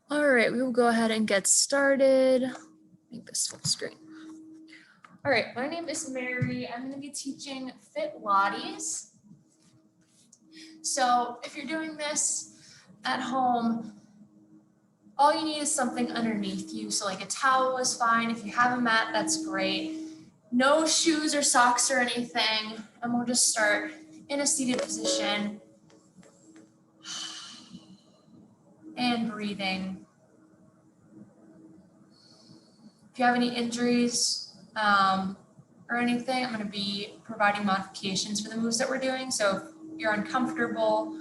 All right, we will go ahead and get started. Make this full screen. All right, my name is Mary. I'm going to be teaching Fitlates. So if you're doing this at home, all you need is something underneath you. So like a towel is fine. If you have a mat, that's great. No shoes or socks or anything. And we'll just start in a seated position and breathing. If you have any injuries or anything, I'm going to be providing modifications for the moves that we're doing. So if you're uncomfortable,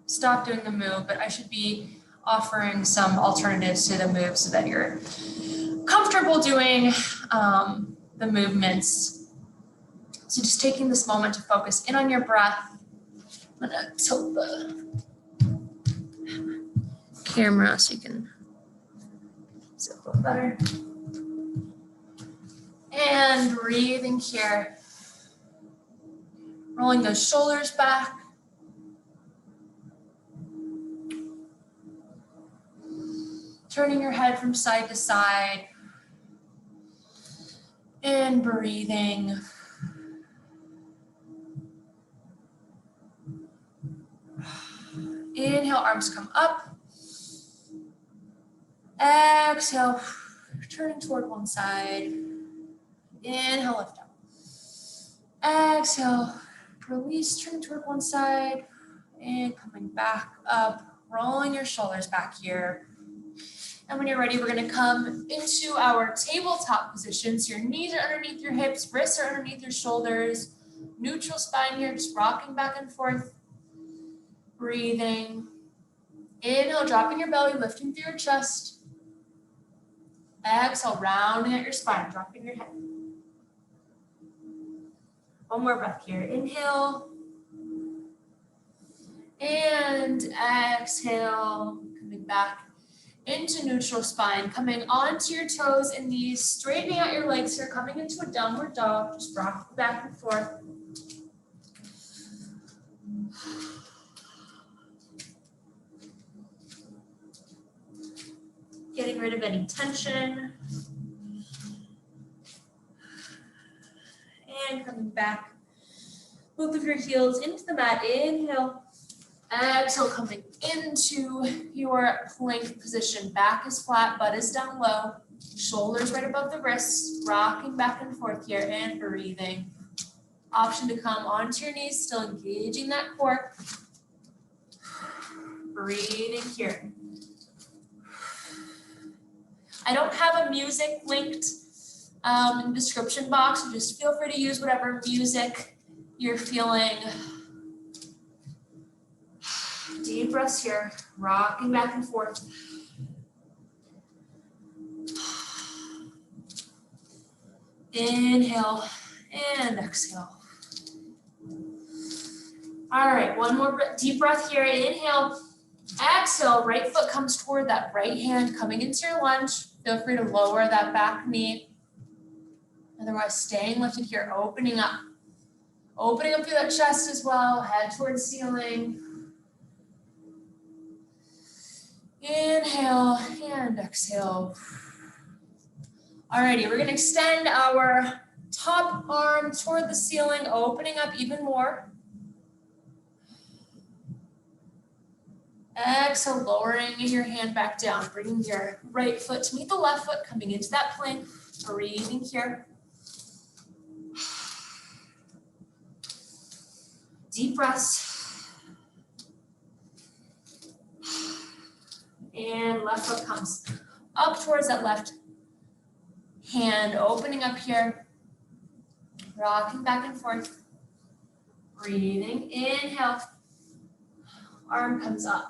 stop doing the move, but I should be offering some alternatives to the move so that you're comfortable doing the movements. So just taking this moment to focus in on your breath. I'm going to tilt the camera so you can see it a little better. And breathing here. Rolling those shoulders back. Turning your head from side to side. And breathing. Inhale, arms come up. Exhale, turning toward one side. Inhale, lift up. Exhale, release, turning toward one side. And coming back up, rolling your shoulders back here. And when you're ready, we're going to come into our tabletop position. So your knees are underneath your hips, wrists are underneath your shoulders. Neutral spine here, just rocking back and forth. Breathing. Inhale, dropping your belly, lifting through your chest. Exhale, rounding out your spine, dropping your head. One more breath here. Inhale. And exhale, coming back into neutral spine, coming onto your toes and knees, straightening out your legs here, coming into a downward dog, just rocking back and forth. Getting rid of any tension. And coming back, both of your heels into the mat, inhale. Exhale, coming into your plank position. Back is flat, butt is down low. Shoulders right above the wrists, rocking back and forth here and breathing. Option to come onto your knees, still engaging that core. Breathing here. I don't have a music linked in the description box, so just feel free to use whatever music you're feeling. Deep breaths here, rocking back and forth. Inhale and exhale. All right, one more deep breath here. Inhale, exhale, right foot comes toward that right hand, coming into your lunge. Feel free to lower that back knee. Otherwise, staying lifted here, opening up. Opening up through that chest as well, head towards ceiling. Inhale and exhale. Alrighty, we're gonna extend our top arm toward the ceiling, opening up even more. Exhale, lowering your hand back down, bringing your right foot to meet the left foot, coming into that plank, breathing here. Deep breaths. And left foot comes up towards that left hand, opening up here, rocking back and forth, breathing. Inhale, arm comes up.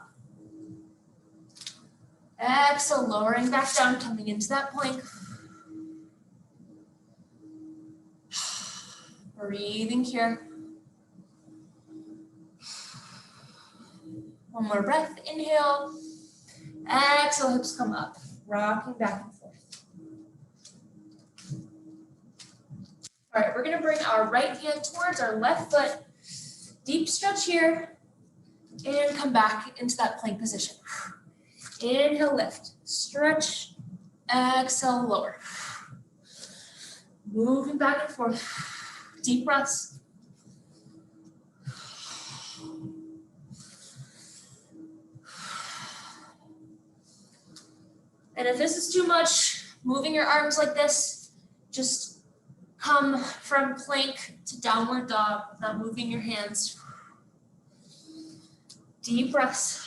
Exhale, lowering back down, coming into that plank. Breathing here. One more breath, inhale. Exhale, hips come up, rocking back and forth. All right, we're gonna bring our right hand towards our left foot. Deep stretch here, and come back into that plank position. Inhale, lift. Stretch. Exhale, lower. Moving back and forth. Deep breaths. And if this is too much, moving your arms like this, just come from plank to downward dog, not moving your hands. Deep breaths.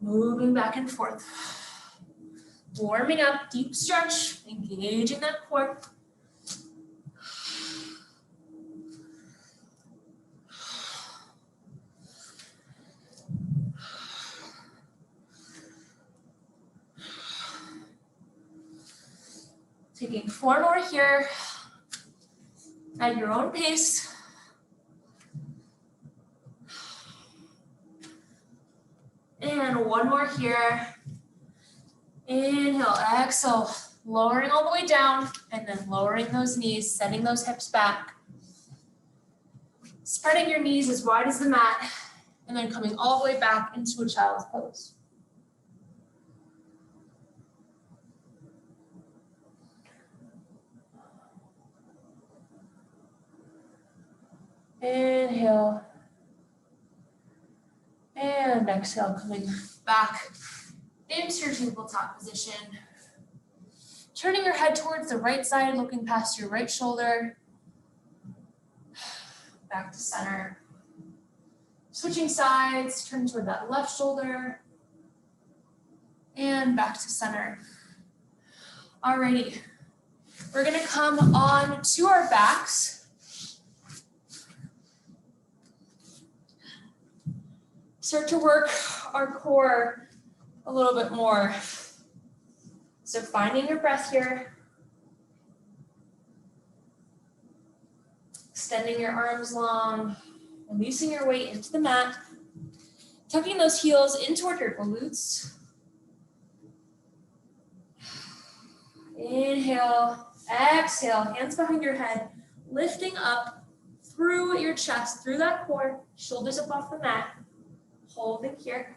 Moving back and forth. Warming up, deep stretch, engaging that core. Taking 4 more here at your own pace. And 1 more here. Inhale, exhale, lowering all the way down, and then lowering those knees, sending those hips back. Spreading your knees as wide as the mat, and then coming all the way back into a child's pose. Inhale. And exhale, coming back into your tabletop position. Turning your head towards the right side, looking past your right shoulder. Back to center. Switching sides, turn toward that left shoulder. And back to center. Alrighty, we're gonna come on to our backs. Start to work our core a little bit more. So finding your breath here. Extending your arms long, releasing your weight into the mat. Tucking those heels in toward your glutes. Inhale, exhale, hands behind your head, lifting up through your chest, through that core, shoulders up off the mat. Holding here.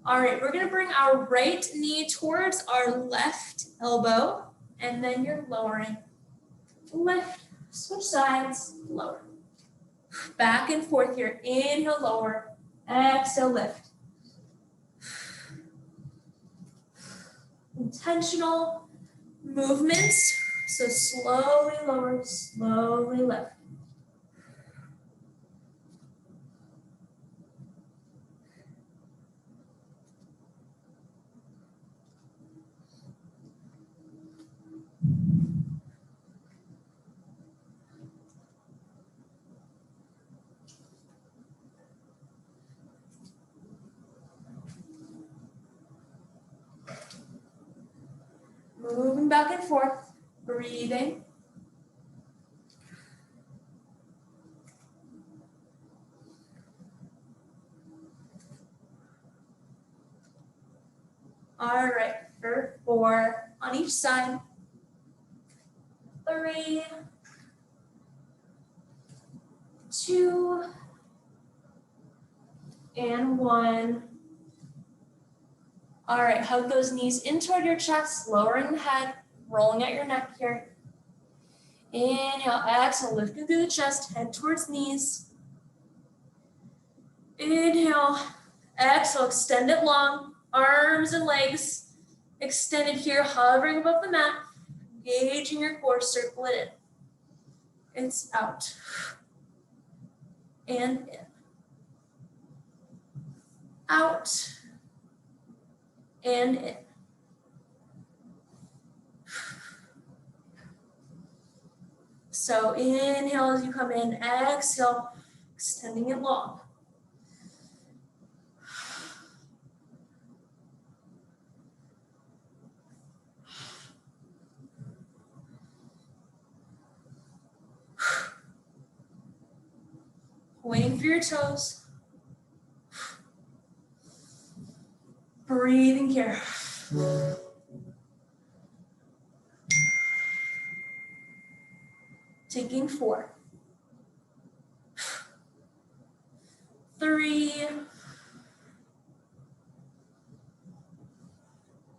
All right, we're gonna bring our right knee towards our left elbow, and then you're lowering. Lift, switch sides, lower. Back and forth here. Inhale, lower. Exhale, lift. Intentional movements. So slowly lower, slowly lift. Moving back and forth, breathing. All right, for 4 on each side. 3, 2, and 1. All right, hug those knees in toward your chest, lowering the head, rolling out your neck here. Inhale, exhale, lifting through the chest, head towards knees. Inhale, exhale, extend it long, arms and legs extended here, hovering above the mat, engaging your core, circle it in. It's out and in. Out and in. So inhale as you come in, exhale, extending it long. Pointing through your toes. Breathing here. Taking 4, 3,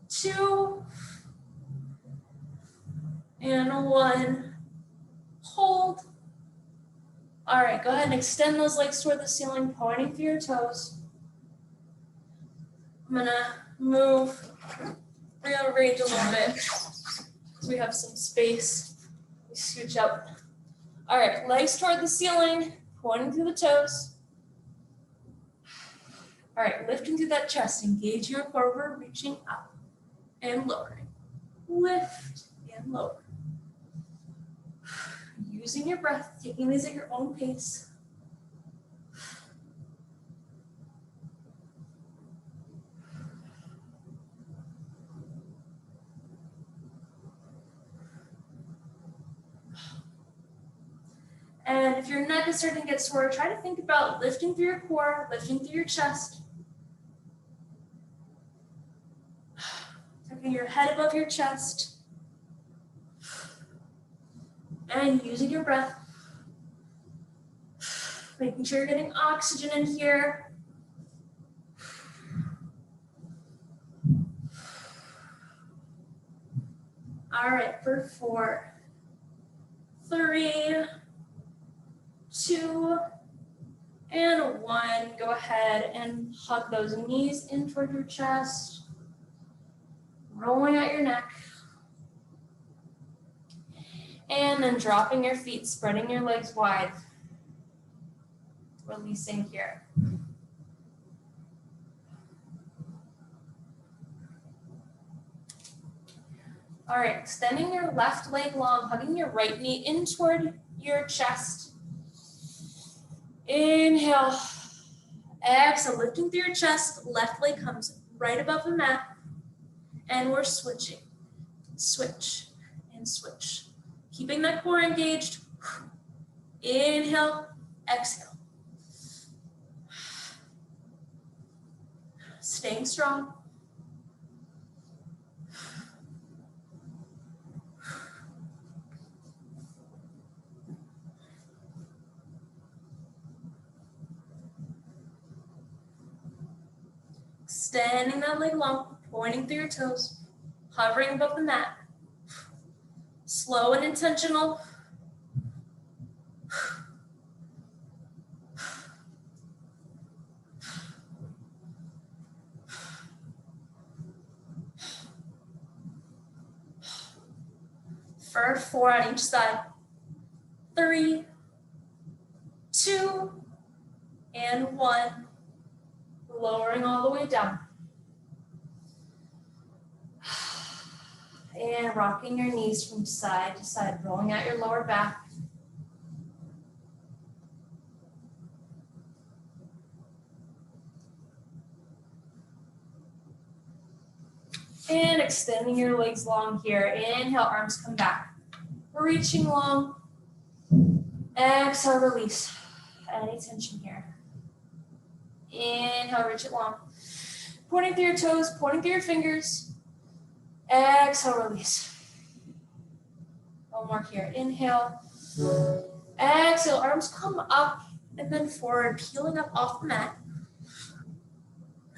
2, and 1. Hold. All right, go ahead and extend those legs toward the ceiling, pointing through your toes. I'm gonna move, rearrange a little bit so we have some space. We scooch up. All right, legs toward the ceiling, pointing through the toes. All right, lifting through that chest, engage your core, we're reaching up and lowering. Lift and lower. Using your breath, taking these at your own pace. And if your neck is starting to get sore, try to think about lifting through your core, lifting through your chest. Tucking your head above your chest. And using your breath. Making sure you're getting oxygen in here. All right, for 4, 3, 2, and 1. Go ahead and hug those knees in toward your chest. Rolling out your neck. And then dropping your feet, spreading your legs wide. Releasing here. All right, extending your left leg long, hugging your right knee in toward your chest. Inhale. Exhale, lifting through your chest. Left leg comes right above the mat. And we're switching. Switch and switch. Keeping that core engaged. Inhale, exhale. Staying strong. Extending that leg long, pointing through your toes, hovering above the mat. Slow and intentional. For 4 on each side. 3, 2, and 1. Lowering all the way down. And rocking your knees from side to side, rolling out your lower back. And extending your legs long here. Inhale, arms come back. Reaching long. Exhale, release. Any tension here. Inhale, reach it long. Pointing through your toes, pointing through your fingers. Exhale, release. One more here. Inhale. Exhale, arms come up and then forward, peeling up off the mat.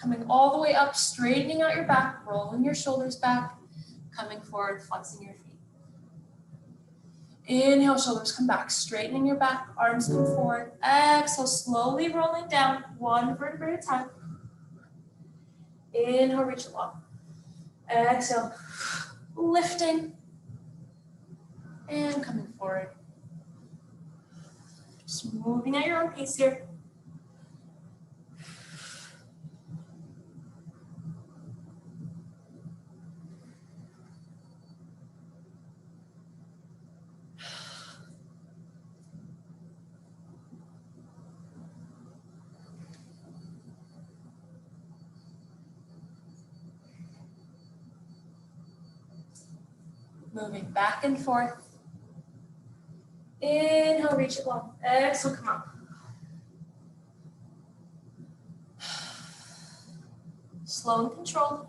Coming all the way up, straightening out your back, rolling your shoulders back, coming forward, flexing your feet. Inhale, shoulders come back, straightening your back, arms come forward. Exhale, slowly rolling down, 1 vertebrae at a time. Inhale, reach it long. Exhale, lifting and coming forward. Just moving at your own pace here. Moving back and forth. Inhale, reach it long. Exhale, come up. Slow and controlled.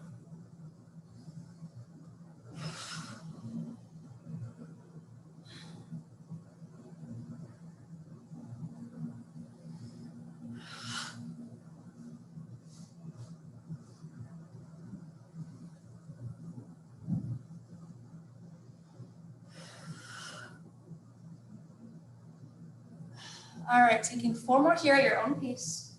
All right, taking 4 more here at your own pace.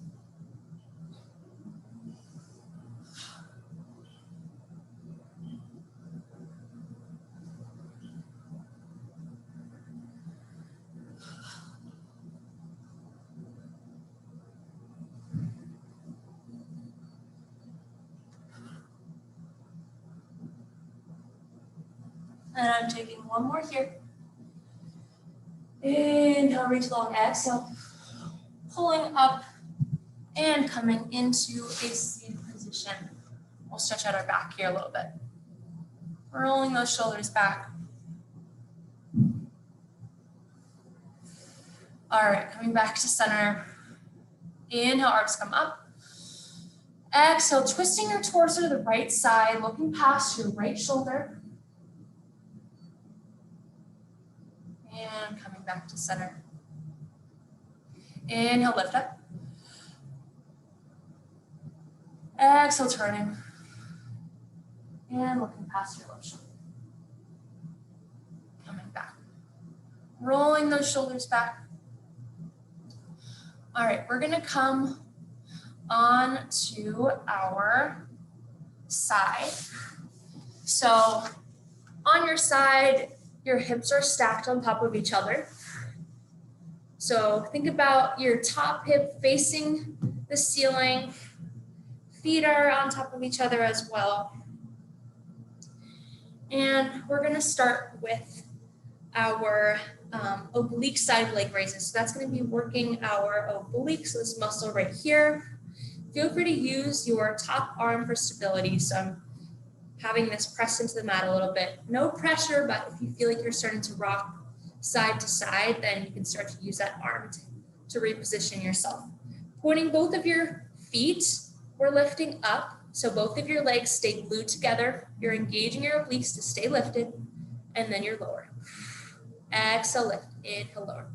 And I'm taking 1 more here. Inhale, reach long, exhale. Pulling up and coming into a seated position. We'll stretch out our back here a little bit. Rolling those shoulders back. All right, coming back to center. Inhale, arms come up. Exhale, twisting your torso to the right side, looking past your right shoulder. And coming back to center. Inhale, lift up. Exhale, turning. And looking past your left shoulder. Coming back. Rolling those shoulders back. All right, we're gonna come on to our side. So on your side, your hips are stacked on top of each other. So think about your top hip facing the ceiling. Feet are on top of each other as well. And we're gonna start with our oblique side leg raises. So that's gonna be working our obliques, so this muscle right here. Feel free to use your top arm for stability. So I'm having this pressed into the mat a little bit. No pressure, but if you feel like you're starting to rock side to side, then you can start to use that arm to reposition yourself. Pointing both of your feet, we're lifting up. So both of your legs stay glued together. You're engaging your obliques to stay lifted, and then you're lower. Exhale, lift, inhale, lower.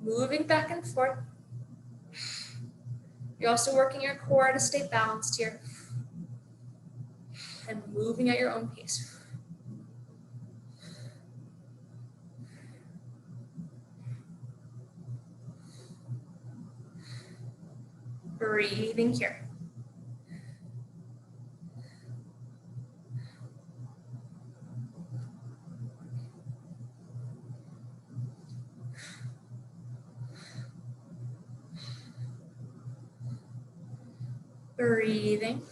Moving back and forth. You're also working your core to stay balanced here. And moving at your own pace. Breathing here. Breathing.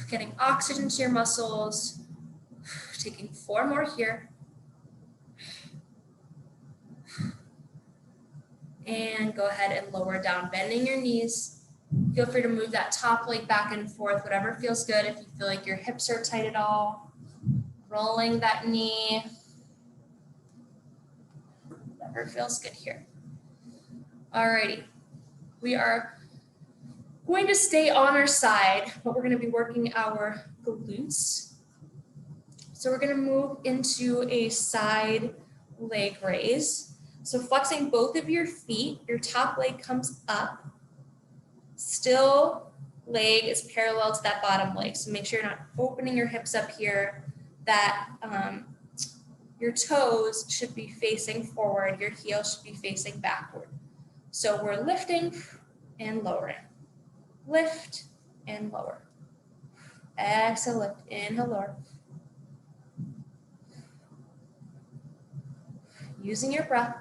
Getting oxygen to your muscles. Taking 4 more here. And go ahead and lower down, bending your knees. Feel free to move that top leg back and forth, whatever feels good. If you feel like your hips are tight at all, rolling that knee. Whatever feels good here. Alrighty, we are going to stay on our side, but we're going to be working our glutes. So we're going to move into a side leg raise. So flexing both of your feet, your top leg comes up. Still leg is parallel to that bottom leg. So make sure you're not opening your hips up here, that your toes should be facing forward. Your heel should be facing backward. So we're lifting and lowering. Lift and lower. Exhale, lift, inhale, lower. Using your breath.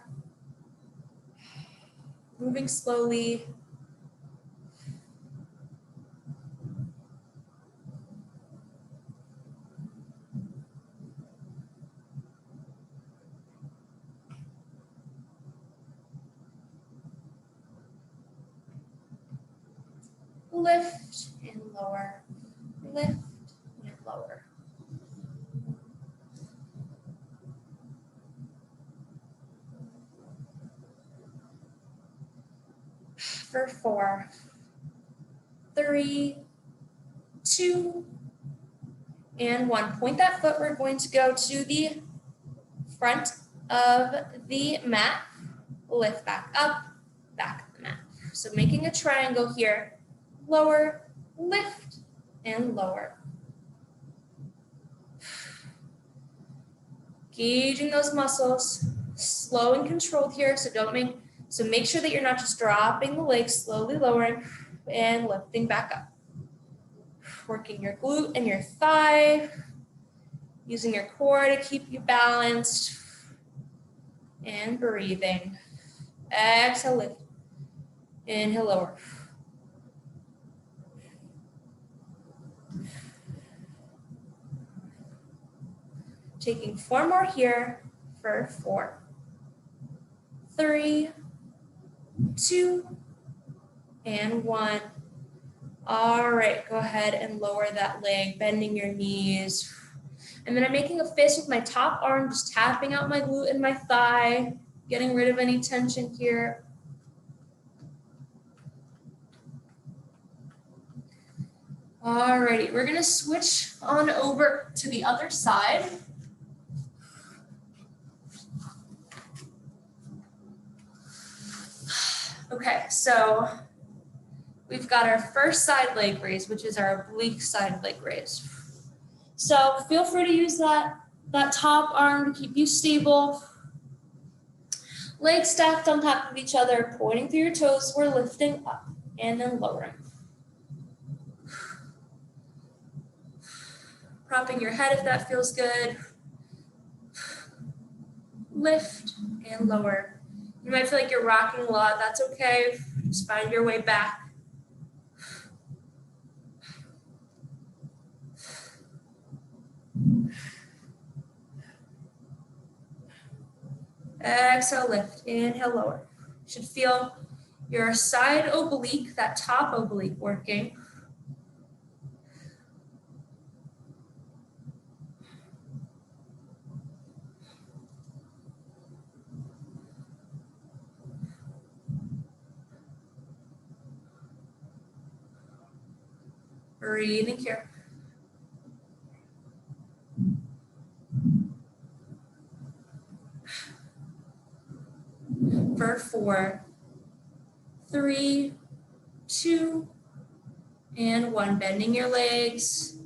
Moving slowly. Lift and lower. Lift and lower. for 4, 3, 2, and 1. Point that foot. We're going to go to the front of the mat. Lift back up, back of the mat. So making a triangle here. Lower, lift, and lower. Gauging those muscles. Slow and controlled here, so make sure that you're not just dropping the legs, slowly lowering and lifting back up. Working your glute and your thigh, using your core to keep you balanced, and breathing. Exhale, lift. Inhale, lower. Taking 4 more here for 4, 3, 2, and 1. All right, go ahead and lower that leg, bending your knees. And then I'm making a fist with my top arm, just tapping out my glute and my thigh, getting rid of any tension here. All righty, we're gonna switch on over to the other side. Okay, so we've got our first side leg raise, which is our oblique side leg raise. So feel free to use that top arm to keep you stable. Legs stacked on top of each other, pointing through your toes. We're lifting up and then lowering. Propping your head if that feels good. Lift and lower. You might feel like you're rocking a lot. That's okay. Just find your way back. Exhale, lift. Inhale, lower. You should feel your side oblique, that top oblique working. Breathing here. For 4, 3, 2, and 1. Bending your legs,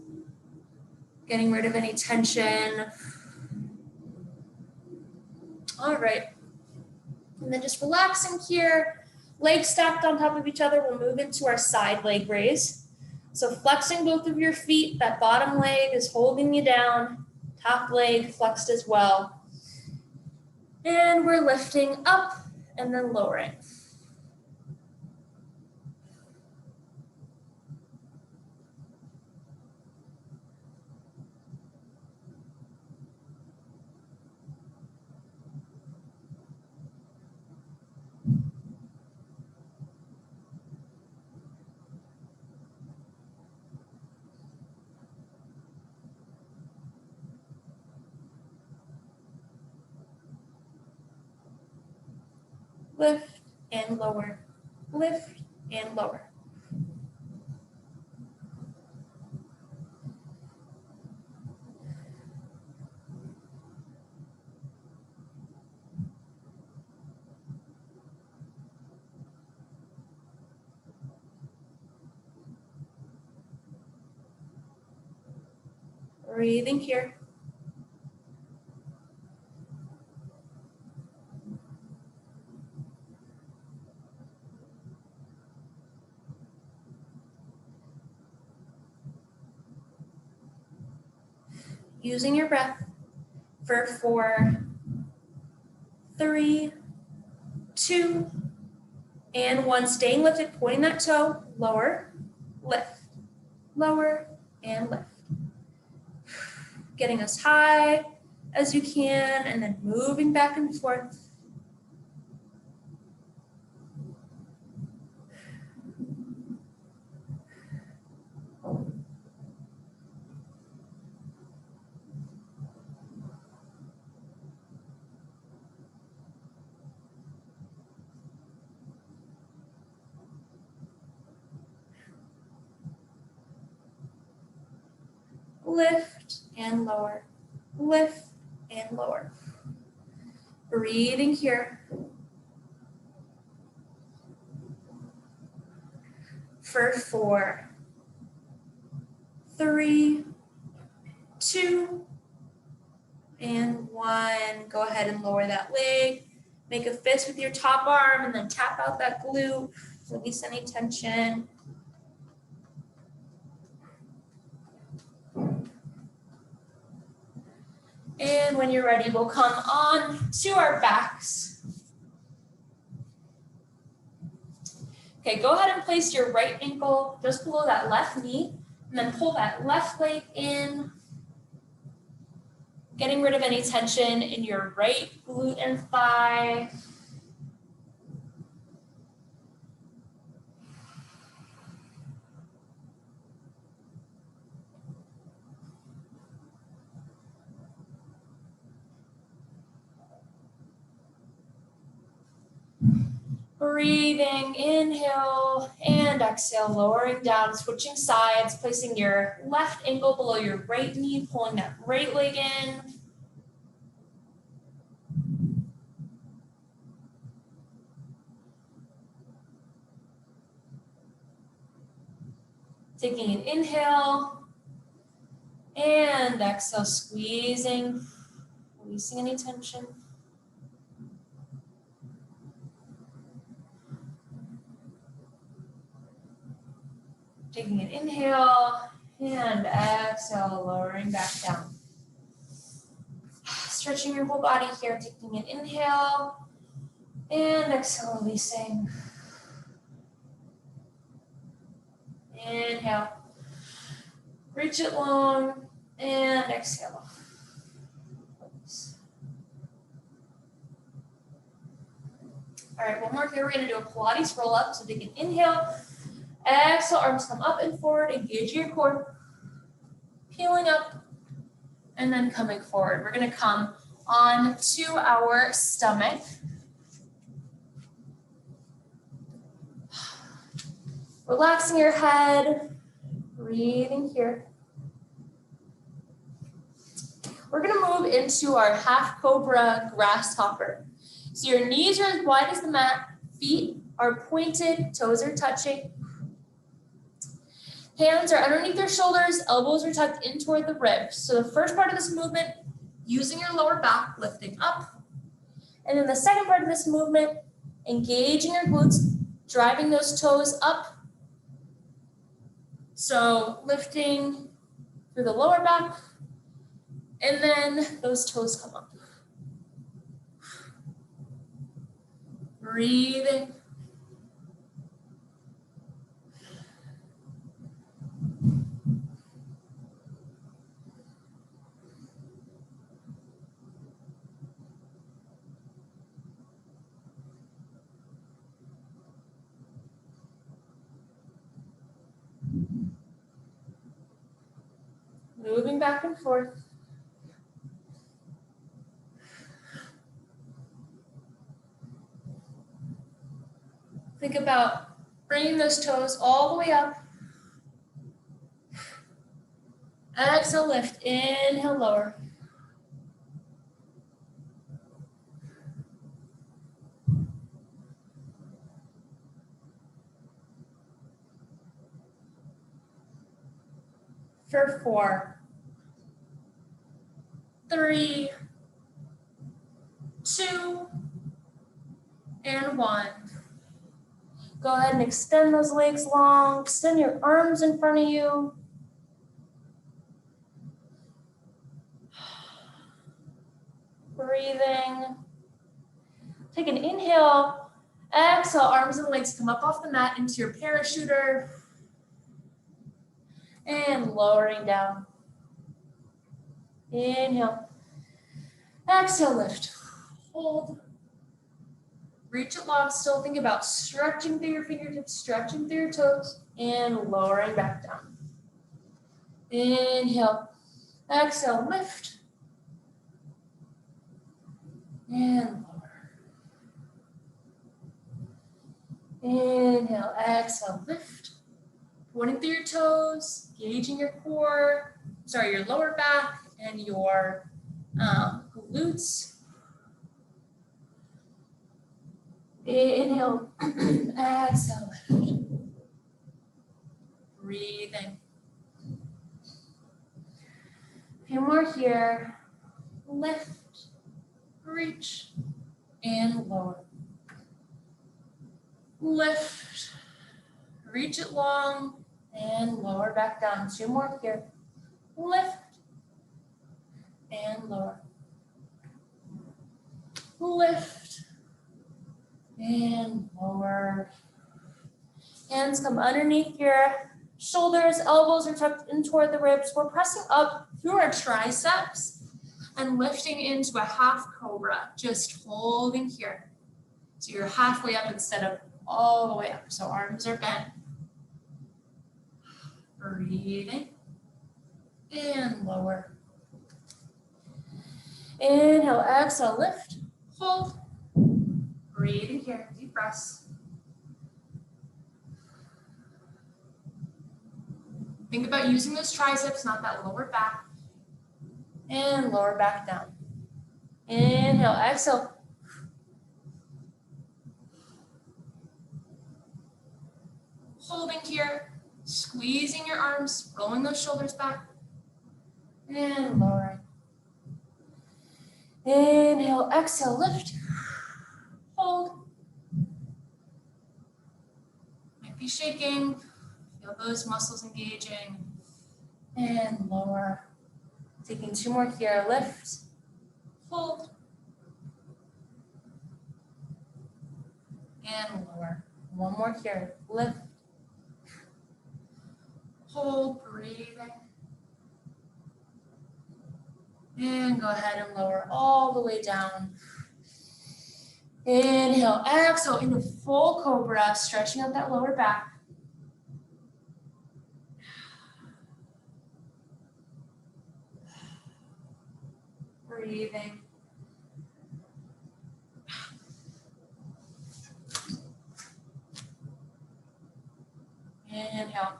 getting rid of any tension. All right. And then just relaxing here, legs stacked on top of each other. We'll move into our side leg raise. So flexing both of your feet, that bottom leg is holding you down, top leg flexed as well. And we're lifting up and then lowering. Lift and lower, lift and lower. Breathing here. Using your breath for 4, 3, 2, and 1. Staying lifted, pointing that toe, lower, lift, lower, and lift. Getting as high as you can, and then moving back and forth. lift and lower, lift and lower. Breathing here. For 4, 3, 2, and 1. Go ahead and lower that leg. Make a fist with your top arm and then tap out that glute. Release any tension. And when you're ready, we'll come on to our backs. Okay, go ahead and place your right ankle just below that left knee, and then pull that left leg in, getting rid of any tension in your right glute and thigh. Breathing, inhale and exhale, lowering down, switching sides, placing your left ankle below your right knee, pulling that right leg in. Taking an inhale and exhale, squeezing, releasing any tension. Taking an inhale and exhale, lowering back down. Stretching your whole body here, taking an inhale and exhale, releasing. Inhale. Reach it long and exhale. All right, one more here. We're going to do a Pilates roll up. So take an inhale. Exhale, arms come up and forward, engage your core, peeling up, and then coming forward. We're gonna come on to our stomach. Relaxing your head, breathing here. We're gonna move into our half cobra grasshopper. So your knees are as wide as the mat, feet are pointed, toes are touching. Hands are underneath your shoulders, elbows are tucked in toward the ribs. So the first part of this movement, using your lower back, lifting up. And then the second part of this movement, engaging your glutes, driving those toes up. So lifting through the lower back, and then those toes come up. Breathing. Moving back and forth. Think about bringing those toes all the way up. Exhale, lift. Inhale, lower. For 4, 3, 2, and 1. Go ahead and extend those legs long. Extend your arms in front of you. Breathing. Take an inhale. Exhale, arms and legs come up off the mat into your parachuter. And lowering down. Inhale. Exhale, lift. Hold. Reach it long. Still think about stretching through your fingertips, stretching through your toes, and lowering back down. Inhale. Exhale, lift. And lower. Inhale, exhale, lift. Pointing through your toes, engaging your core. your lower back and your glutes. Inhale, exhale, breathing. A few more here. Lift, reach, and lower. Lift, reach it long, and lower back down. 2 more here. Lift, and lower. Lift, and lower. Hands come underneath your shoulders, elbows are tucked in toward the ribs. We're pressing up through our triceps and lifting into a half cobra, just holding here. So you're halfway up instead of all the way up. So arms are bent. Breathing. And lower. Inhale, exhale, lift, hold. Breathing here, deep breaths. Think about using those triceps, not that lower back. And lower back down. Inhale, exhale. Holding here, squeezing your arms, rolling those shoulders back. And lowering. Inhale, exhale, lift. Hold. Might be shaking. Feel those muscles engaging. And lower. Taking 2 more here. Lift. Hold. And lower. 1 more here. Lift. Hold. Breathing. And go ahead and lower all the way down. Inhale, exhale into full cobra, stretching out that lower back. Breathing. Inhale.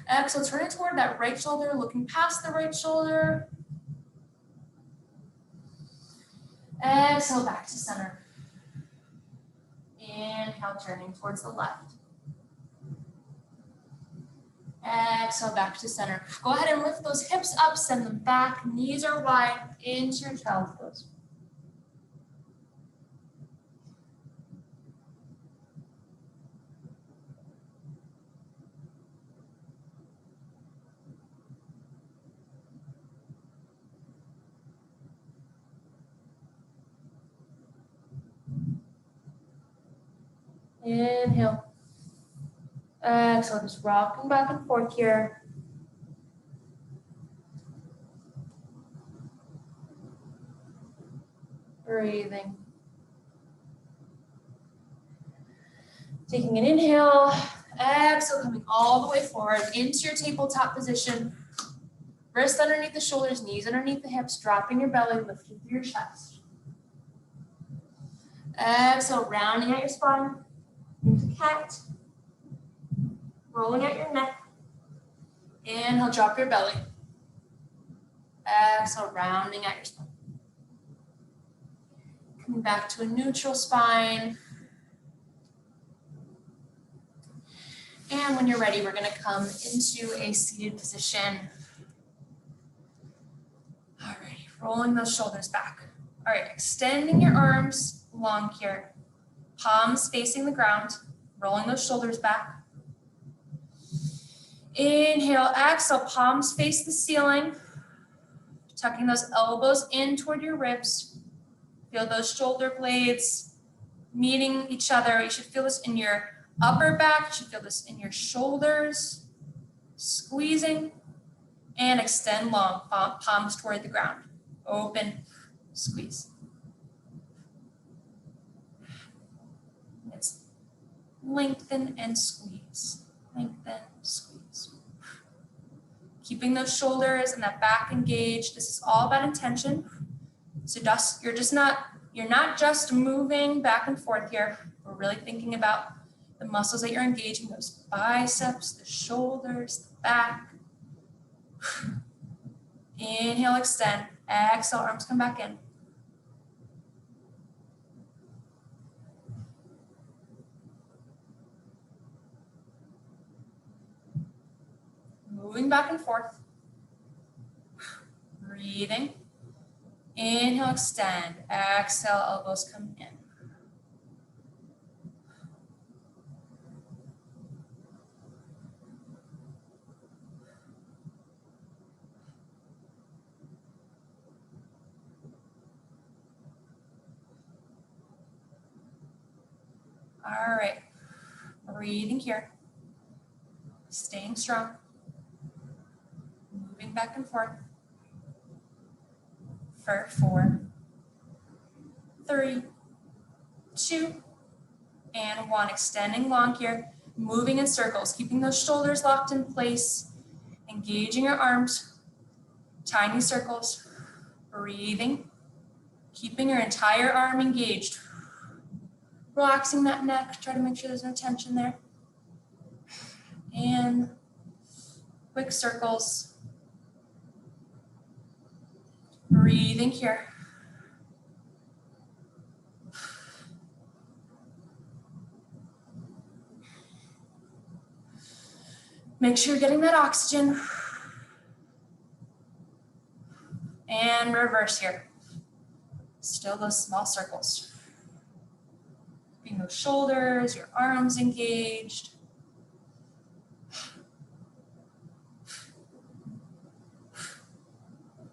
Exhale, turn it toward that right shoulder, looking past the right shoulder. Exhale, back to center. Inhale, turning towards the left. Exhale, back to center. Go ahead and lift those hips up, send them back. Knees are wide into your child's pose. Inhale. Exhale, just rocking back and forth here. Breathing. Taking an inhale. Exhale, coming all the way forward into your tabletop position. Wrists underneath the shoulders, knees underneath the hips, dropping your belly, lifting through your chest. Exhale, rounding out your spine. Into cat. Rolling out your neck. Inhale, drop your belly. Exhale, rounding out your spine. Coming back to a neutral spine. And when you're ready, we're going to come into a seated position. All right, rolling those shoulders back. All right, extending your arms long here. Palms facing the ground, rolling those shoulders back. Inhale, exhale, palms face the ceiling. Tucking those elbows in toward your ribs. Feel those shoulder blades meeting each other. You should feel this in your upper back. You should feel this in your shoulders. Squeezing and extend long, palms toward the ground. Open, squeeze. It's lengthen and squeeze. Lengthen, squeeze. Keeping those shoulders and that back engaged. This is all about intention. So you're not just moving back and forth here. We're really thinking about the muscles that you're engaging, those biceps, the shoulders, the back. Inhale, extend. Exhale, arms come back in. Moving back and forth. Breathing. Inhale, extend. Exhale, elbows come in. All right. Breathing here. Staying strong. Moving back and forth. For 4, 3, 2, and 1. Extending long here. Moving in circles, keeping those shoulders locked in place. Engaging your arms. Tiny circles. Breathing. Keeping your entire arm engaged. Relaxing that neck. Try to make sure there's no tension there. And quick circles. Breathing here. Make sure you're getting that oxygen. And reverse here. Still those small circles. Keeping those shoulders, your arms engaged.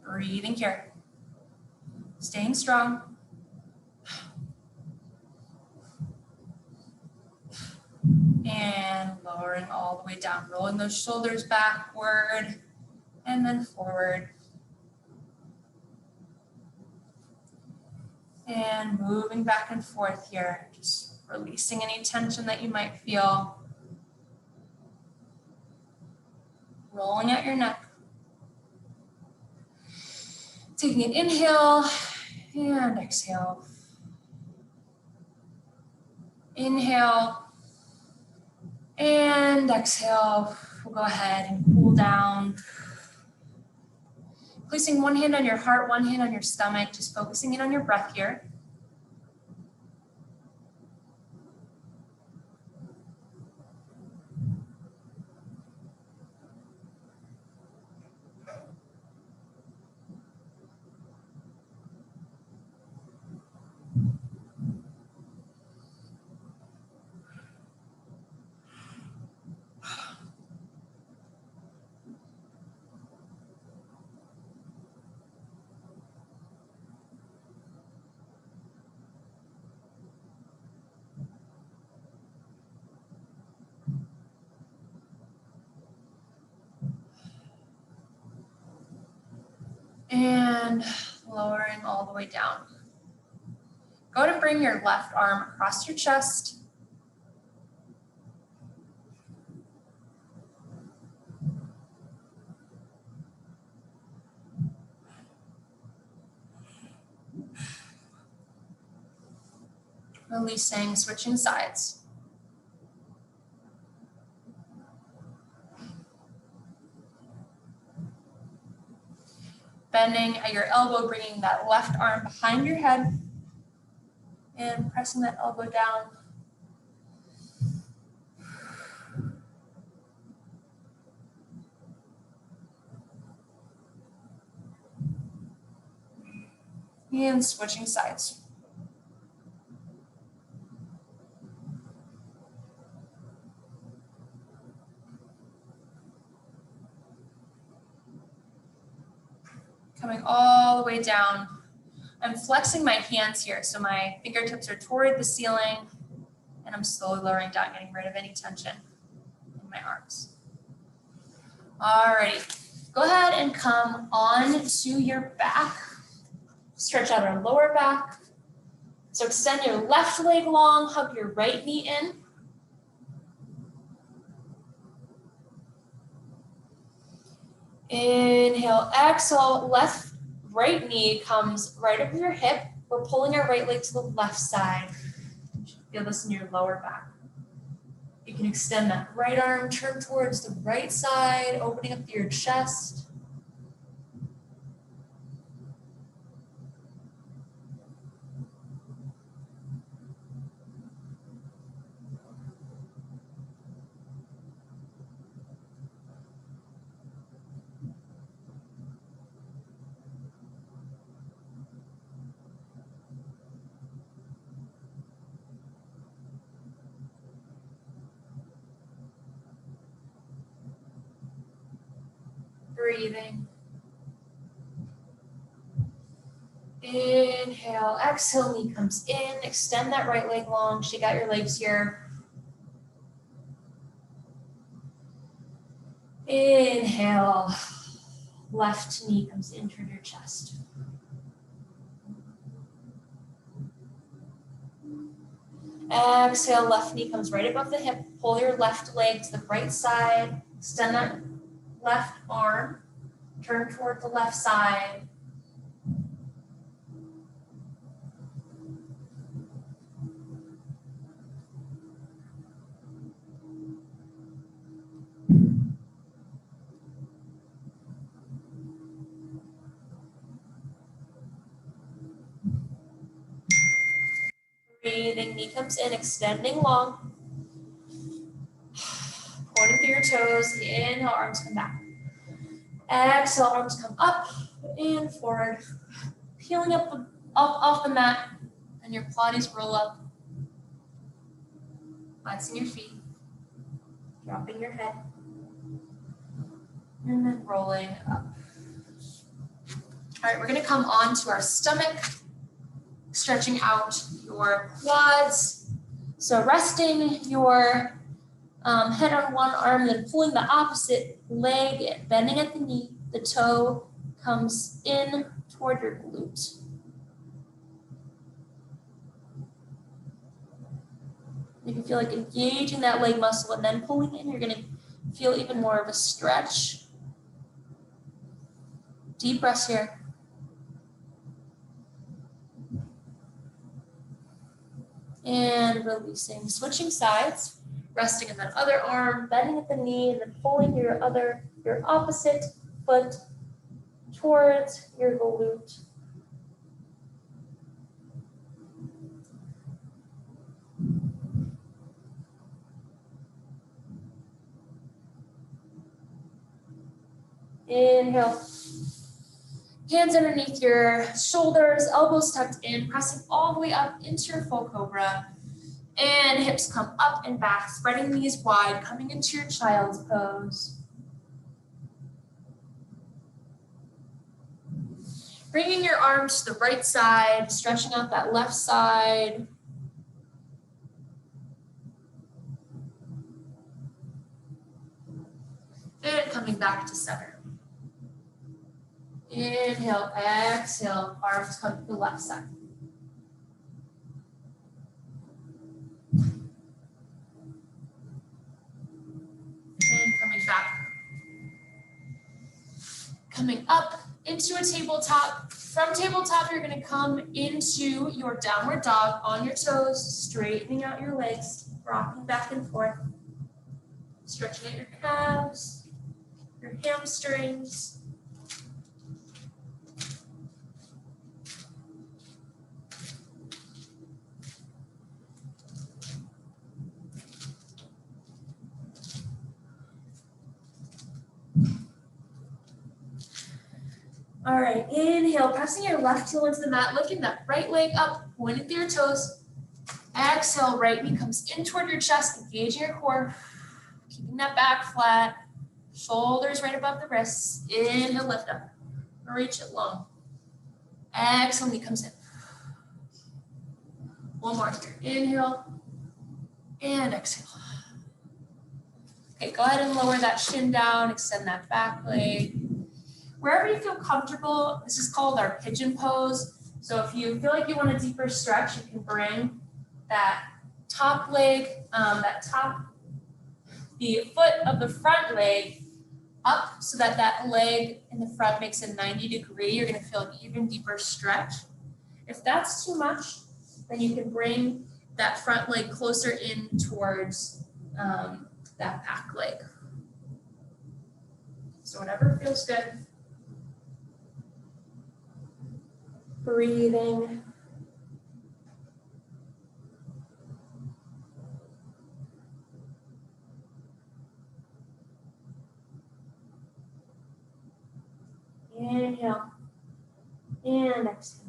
Breathing here. Staying strong. And lowering all the way down. Rolling those shoulders backward and then forward. And moving back and forth here. Just releasing any tension that you might feel. Rolling out your neck. Taking an inhale and exhale. Inhale and exhale. We'll go ahead and cool down. Placing one hand on your heart, one hand on your stomach, just focusing in on your breath here. And lowering all the way down. Go ahead and bring your left arm across your chest. Releasing, switching sides. Bending at your elbow, bringing that left arm behind your head and pressing that elbow down. And switching sides. Coming all the way down. I'm flexing my hands here, so my fingertips are toward the ceiling, and I'm slowly lowering down, getting rid of any tension in my arms. Alrighty, go ahead and come on to your back. Stretch out our lower back. So extend your left leg long, hug your right knee in. Inhale, exhale, right knee comes right over your hip. We're pulling our right leg to the left side. You should feel this in your lower back. You can extend that right arm, turn towards the right side, opening up your chest. breathing. Inhale, exhale, knee comes in, extend that right leg long, shake out your legs here. Inhale, left knee comes in toward your chest. Exhale, left knee comes right above the hip, pull your left leg to the right side, extend that left arm, turn toward the left side. Breathing, knee comes in, extending long. Pointing through your toes, inhale, arms come back. Exhale, arms come up and forward. Peeling up off the mat, and your Pilates roll up. Flexing your feet, dropping your head, and then rolling up. All right, we're gonna come on to our stomach, stretching out your quads. So resting your head on one arm, then pulling the opposite leg, bending at the knee. The toe comes in toward your glute. You can feel like engaging that leg muscle and then pulling in. You're going to feel even more of a stretch. Deep breaths here. And releasing. Switching sides. Resting in that other arm, bending at the knee, and then pulling your opposite foot towards your glute. Inhale. Hands underneath your shoulders, elbows tucked in, pressing all the way up into your full cobra. And hips come up and back, spreading knees wide, coming into your child's pose. Bringing your arms to the right side, stretching out that left side. And coming back to center. Inhale, exhale, arms come to the left side. And coming back. Coming up into a tabletop. From tabletop, you're going to come into your downward dog on your toes, straightening out your legs, rocking back and forth, stretching out your calves, your hamstrings. All right, inhale, pressing your left heel into the mat, lifting that right leg up, pointing through your toes. Exhale, right knee comes in toward your chest, engaging your core, keeping that back flat, shoulders right above the wrists. Inhale, lift up, reach it long. Exhale, knee comes in. One more here, inhale, and exhale. Okay, go ahead and lower that shin down, extend that back leg. Wherever you feel comfortable, this is called our pigeon pose. So if you feel like you want a deeper stretch, you can bring that top leg, the foot of the front leg up so that that leg in the front makes a 90-degree. You're gonna feel an even deeper stretch. If that's too much, then you can bring that front leg closer in towards that back leg. So whatever feels good. Breathing. Inhale and exhale.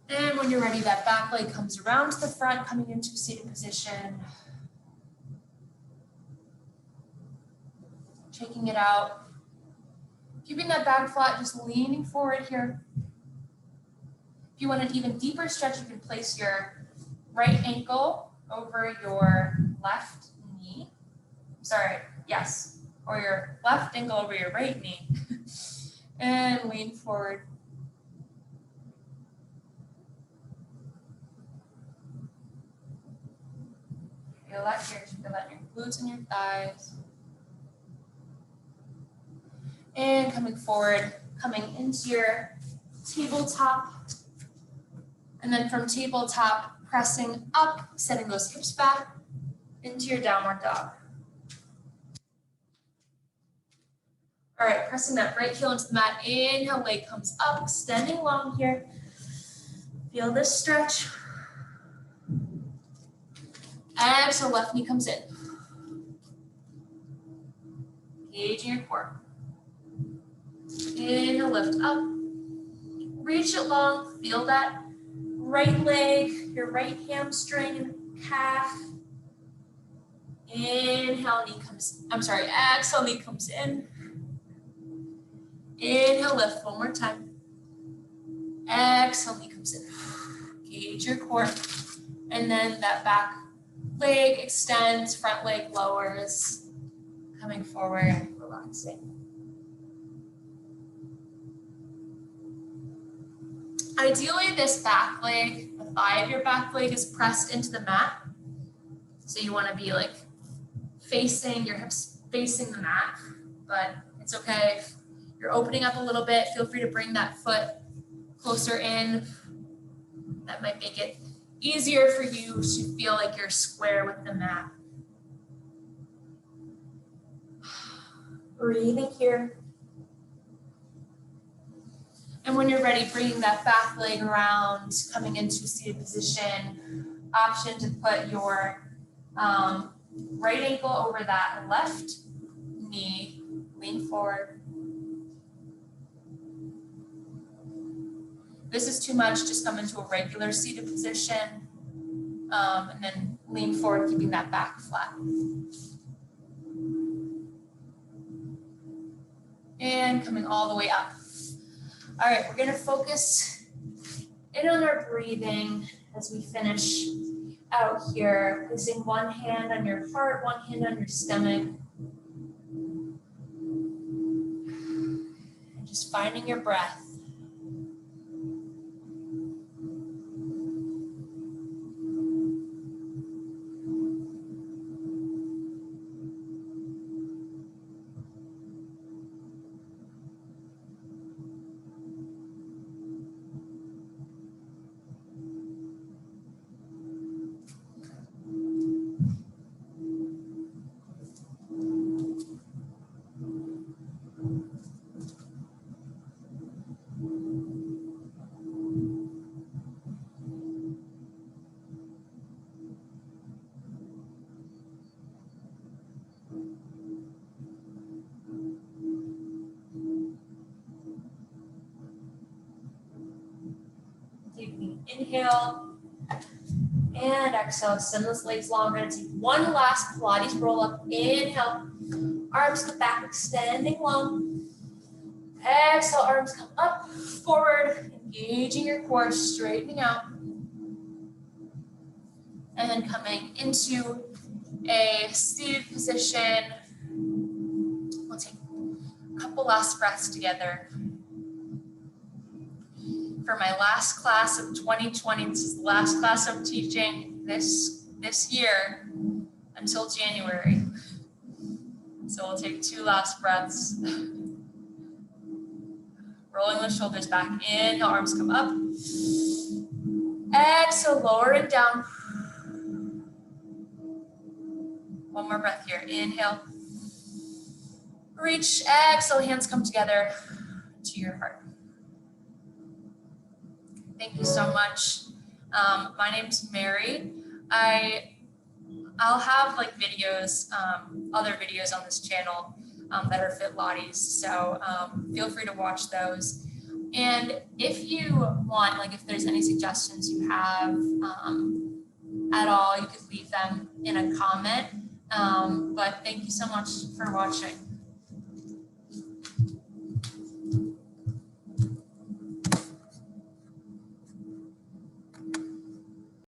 And when you're ready, that back leg comes around to the front, coming into a seated position. working it out. Keeping that back flat, just leaning forward here. If you want an even deeper stretch, you can place your right ankle over your left knee. Sorry, yes, or your left ankle over your right knee. And lean forward. Feel that here, feel that in your glutes and your thighs. And coming forward, coming into your tabletop. And then from tabletop, pressing up, setting those hips back into your downward dog. All right, pressing that right heel into the mat. Inhale, leg comes up, extending long here. Feel this stretch. Exhale, left knee comes in. Engaging your core. Inhale, lift up. Reach it long. Feel that right leg, your right hamstring and calf. Inhale, knee comes, exhale, knee comes in. Inhale, lift one more time. Exhale, knee comes in. Engage your core. And then that back leg extends, front leg lowers, coming forward, relaxing. Ideally, this back leg, the thigh of your back leg is pressed into the mat. So you want to be like facing, your hips facing the mat, but it's okay if you're opening up a little bit. Feel free to bring that foot closer in. That might make it easier for you to feel like you're square with the mat. Breathing here. And when you're ready, bringing that back leg around, coming into seated position. Option to put your right ankle over that left knee. Lean forward. If this is too much, just come into a regular seated position. And then lean forward, keeping that back flat. And coming all the way up. All right, we're gonna focus in on our breathing as we finish out here. Placing one hand on your heart, one hand on your stomach. And just finding your breath. Inhale and exhale, extend those legs long. We're going to take one last Pilates roll up. Inhale, arms come back, extending long. Exhale, arms come up, forward, engaging your core, straightening out. And then coming into a seated position. We'll take a couple last breaths together. For my last class of 2020, this is the last class I'm teaching this year until January. So we'll take two last breaths. Rolling the shoulders back, inhale, arms come up. Exhale, lowering down. One more breath here, inhale. Reach, exhale, hands come together to your heart. Thank you so much. My name's Mary. I'll have like videos, other videos on this channel that are Fitlates. So feel free to watch those. And if you want, like if there's any suggestions you have at all, you could leave them in a comment. But thank you so much for watching.